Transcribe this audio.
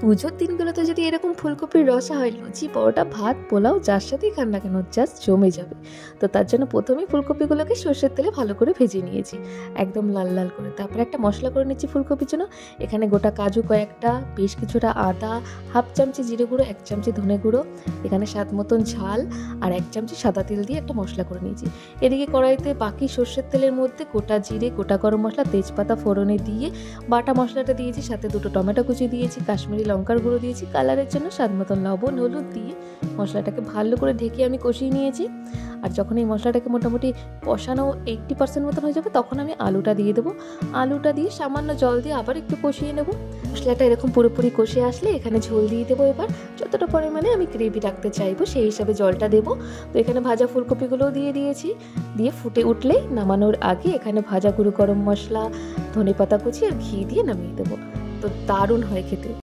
পুজোর দিনগুলোতে যদি এরকম ফুলকপির রসা হয়, লুচি, পরোটা, ভাত, পোলাও যার সাথেই খান না কেন জাস্ট জমে যাবে। তো তার জন্য প্রথমেই ফুলকপিগুলোকে সর্ষের তেলে ভালো করে ভেজে নিয়েছি, একদম লাল লাল করে। তারপরে একটা মশলা করে নিচ্ছি ফুলকপির জন্য। এখানে গোটা কাজু কয়েকটা, বেশ কিছুটা আদা, হাফ চামচি জিরে গুঁড়ো, 1 চামচি ধনে গুঁড়ো, এখানে স্বাদ মতন ঝাল আর 1 চামচি সাদা তেল দিয়ে একটা মশলা করে নিয়েছি। এদিকে কড়াইতে বাকি সর্ষের তেলের মধ্যে গোটা জিরে, গোটা গরম মশলা, তেজপাতা ফোড়নে দিয়ে বাটা মশলাটা দিয়েছি, সাথে 2টো টমেটো কুচি দিয়েছি, কাশ্মীরি লঙ্কার গুঁড়ো দিয়েছি কালারের জন্য, স্বাদ মতন লবণ, হলুদ দিয়ে মশলাটাকে ভালো করে ঢেকে আমি কষিয়ে নিয়েছি। আর যখন এই মশলাটাকে মোটামুটি কষানো 80% মতন হয়ে যাবে, তখন আমি আলুটা দিয়ে দেবো। আলুটা দিয়ে সামান্য জল দিয়ে আবার একটু কষিয়ে নেব। মশলাটা এরকম পুরোপুরি কষে আসলে এখানে ঝোল দিয়ে দেবো। এবার যতটা পরিমাণে আমি গ্রেভি রাখতে চাইবো সেই হিসাবে জলটা দেবো। তো এখানে ভাজা ফুলকপিগুলোও দিয়ে দিয়েছি। দিয়ে ফুটে উঠলে নামানোর আগে এখানে ভাজা গুঁড়ো গরম মশলা, ধনেপাতা কুচি আর ঘি দিয়ে নামিয়ে দেবো। তো দারুণ হয় খেতে।